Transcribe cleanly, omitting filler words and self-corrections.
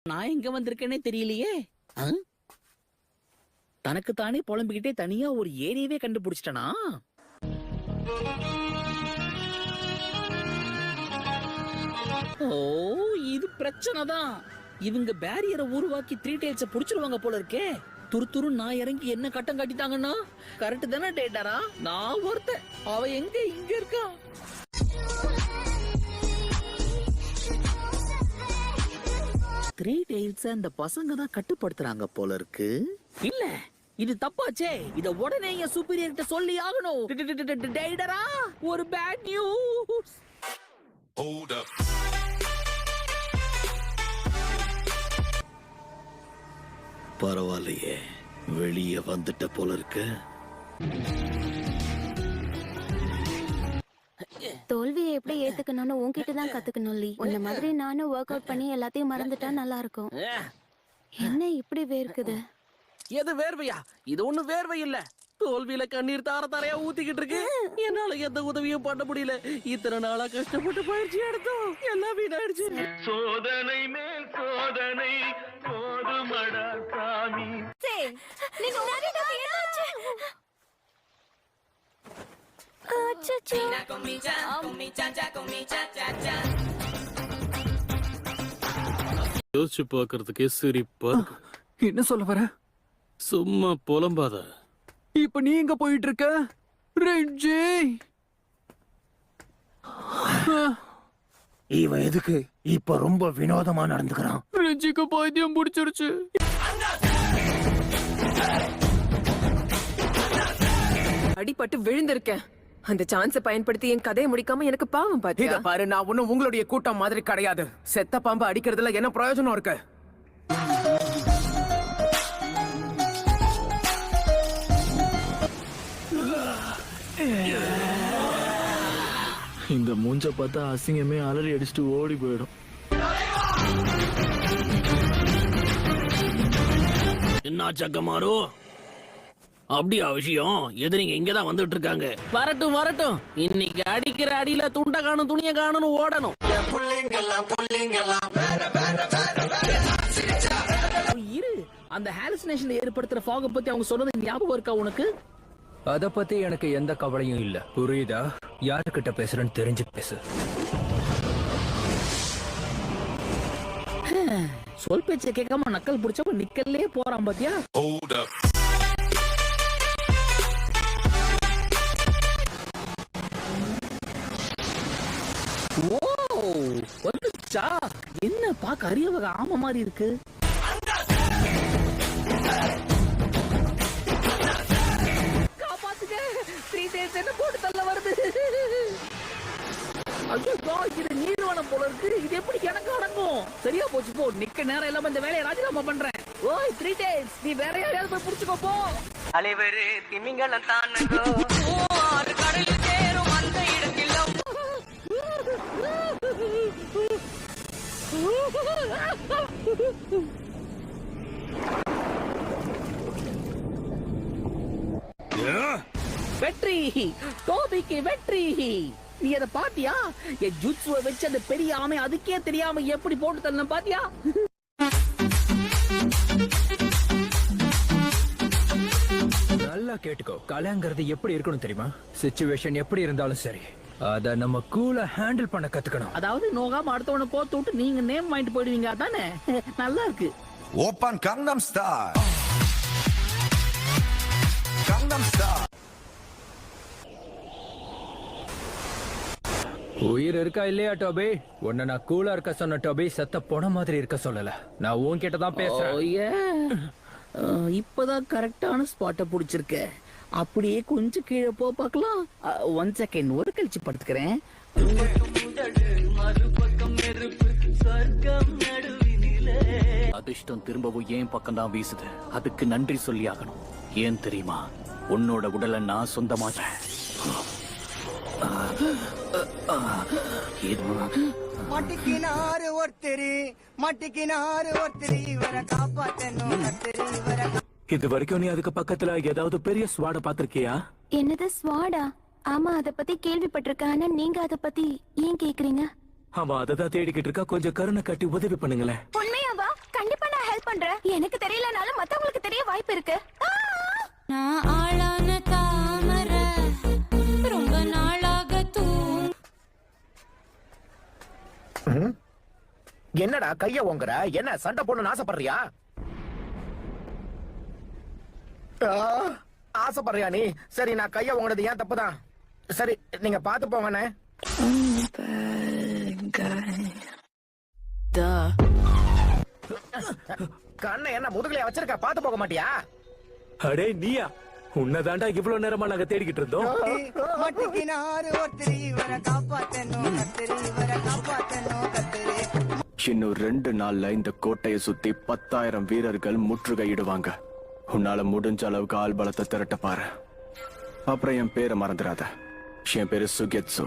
நான் எங்க வந்திருக்கேனே தெரியலையே. தனக்கு தானே புலம்பிக்கிட்டே தனியா ஒரு ஏரியாவே கண்டுபிடிச்சிட்டனா? ஓ, இது பிரச்சனை தான். இவங்க பேரியரை உருவாக்கி 3 டைல்ஸ புடிச்சிருவாங்க போல இருக்கே. துரு நான் இறங்கி என்ன கட்டம் காட்டிட்டாங்கன்னா கரெக்ட் தானே டேட்டாரா? நான் ஒருத்தன், அவ எங்க இங்க இருக்கா? த்ரீ டைல்ஸ் அந்த பசங்க தான் கட்டுப்படுத்துறாங்க போல இருக்கு. இல்ல, இது தப்பாச்சே. இத உடனே என் சூப்பீரியர் கிட்ட சொல்லி ஆகணும். டேட்டரா, ஒரு பேட் நியூஸ். Hold up. பரவாயில்லையே, வெளியே வந்துட்ட போல இருக்கு. தோல்வியை எப்படி ஏத்துக்கணும்னு உன்கிட்ட தான் கத்துக்கணும் லீ. உன்ன மாதிரி நானும் ஒர்க் அவுட் பண்ணி எல்லாத்தையும் மறந்துட்டா நல்லா இருக்கும். என்ன இப்படி வேர்க்குது? எது வேர்வையா? இது ஒண்ணு வேர்வை இல்ல. தோல்வியில கண்ணீர் தார தாரையா ஊத்திக்கிட்டு இருக்கு. என்னால எந்த உதவியும் பண்ண முடியல. இத்தனை நாளா கஷ்டப்பட்டு பயிற்சி எடுத்தோம், எல்லாம் வீணாயிடுச்சு. சோதனை மேல் சோதனை போதுமடா சாமி. யோசிச்சு பாக்குறதுக்கே சிரிப்பா. என்ன சொல்ல வர? சும்மா புலம்பாத. இப்ப நீ எங்க போயிட்டு இருக்க ரெஞ்சி? இவன் எதுக்கு இப்ப ரொம்ப வினோதமா நடந்துக்கிறான்? ரெஞ்சிக்கு பைத்தியம் பிடிச்சிருச்சு. அடிபட்டு விழுந்திருக்கேன். அந்த சான்ஸ பயன்படுத்தி என் கதையை முடிக்காம எனக்கு பாவம் பாத்தியா? இத பாரு, நான் ஒண்ணும் உங்களுடைய கூட்டம் மாதிரி கிடையாது. செத்த பாம்பு அடிக்கிறதுல என்ன பிரயோஜனம் இருக்கு? இந்த மூஞ்ச பார்த்தா அசிங்கமே அலறி அடிச்சுட்டு ஓடி போயிடும். என்ன சக்கமாரோ, அப்படியா விஷயம்? எதிரிங்க இங்கதான் வந்துட்டு இருக்காங்க. வரட்டும் வரட்டும், இன்னைக்கு அடிக்கிற அடியில துண்ட காணும் துணிய காணும் ஓடணும். இரு, அந்த ஹாலுசினேஷன் ஏற்படுத்துற ஃபாக பத்தி அவங்க சொன்னது ஞாபகம் இருக்கா உனக்கு? அத பத்தி எனக்கு எந்த கவலையும் இல்ல, புரியுதா? யாருக்கிட்ட பேசுறேன்னு தெரிஞ்சு பேசு. சொல் பேச்ச கேட்காம நக்கல் பிடிச்சவங்க நிக்கல்லே போறான் பாத்தியா? ஓ, வந்துச்சா? என்ன பாக்க அரிய வகை ஆம மாதிரி இருக்கு. என்ன போட்டு தள்ள வருது? ஐயோ, இது நீர்வனம் போல இருக்கு. இது எப்படி எனக்கு அடங்கும்? சரியா போச்சு, போ. நிக்க நேரம் இல்லாம இந்த வேலையை ராஜினாமா பண்றேன். ஓய் 3 days, நீ வேற யாரையாவது போய் புடிச்சுக்கோ போ. அலைவரு திமிங்கலம் தானங்கோ, ஆறு கடலில் சேரும் அந்த இடத்தில். வெற்றி, டோபிக்கு வெற்றி. நீ அத பாத்தியா? என் ஜுட்சுவை வச்சு அந்த பெரிய ஆமை அதுக்கே தெரியாம எப்படி போட்டு தள்ள பாத்தியா? நல்லா கேட்டுக்கோ, கலைங்கிறது எப்படி இருக்கணும் தெரியுமா? சிச்சுவேஷன் எப்படி இருந்தாலும் சரி, அத நம்ம கூலா ஹேண்டில் பண்ண கத்துக்கணும். அதாவது நோகாம அடுத்தவனை கோத்து விட்டு நீங்க நேம் வாங்கிட்டு போயிடுவீங்க, அதானே? நல்லா இருக்கு. Open கங்னம் star, கங்னம் star. உயிர் இருக்கா இல்லையா டோபி? உன்ன நான் கூலா இருக்க சொன்ன டோபி, செத்த போன மாதிரி இருக்க சொல்லல. நான் உன்கிட்ட தான் பேசுறேன். இப்பதான் கரெக்டான ஸ்பாட்ட புடிச்சிருக்க. அப்படியே கொஞ்சம் கீழே போ பார்க்கலாம். 1 செகண்ட், ஒரு கழிச்சு படுத்துக்கிறேன். அதிர்ஷ்டம் திரும்பவும் ஏன் பக்கம் தான் வீசுது. அதுக்கு நன்றி சொல்லி ஆகணும். ஏன் தெரியுமா? உன்னோட உடலை நான் சொந்தமாட்டேன். மட்டிக்கினாரு ஒருத்தரு, மட்டிக்கினாரு ஒருத்தரு, இவரை காப்பாத்தணும் கத்தரு, இவரை. இது வரைக்கும் நீ அதுக்கு பக்கத்துல ஏதாவது பெரிய ஸ்வாட பாத்திருக்கியா? என்னது ஸ்வாடா? ஆமா, அத பத்தி கேள்விப்பட்டிருக்கேன். ஆனா நீங்க அத பத்தி ஏன் கேக்குறீங்க? அவன் அததான் தேடிக்கிட்டு இருக்கா. கொஞ்சம் கருணை காட்டி உதவி பண்ணுங்களேன். உண்மையாவா? எனக்கு தெரியலனாலும் மத்தவங்களுக்கு தெரிய வாய்ப்பு இருக்கு. நான் ஆளான தாமரை ரொம்ப நாளாக என்னடா கைய ஓங்குற? என்ன சண்டை போடணும்னு ஆசைப்படுறியா? ஆசைப்படுறியா நீ? சரி, நான் கைய ஓங்குனது ஏன் தப்புதான். சரி, நீங்க பாத்து போங்கண்ணே. கண்ணை என்ன முதுகுலையா வச்சிருக்க? பாத்து போக மாட்டியா? அடே நீயா? உன்னதாண்டா இவ்வளவு நேரமா நாங்க தேடிக்கிட்டு இருந்தோம். இன்னும் 2 நாள்ல இந்த கோட்டையை சுத்தி 10,000 வீரர்கள் முற்றுகையிடுவாங்க. உன்னால முடிஞ்ச அளவுக்கு ஆள் பலத்தை திரட்ட பாரு. அப்புறம் என் பேரை மறந்துடாத. என் பேரு சுகெட்சு.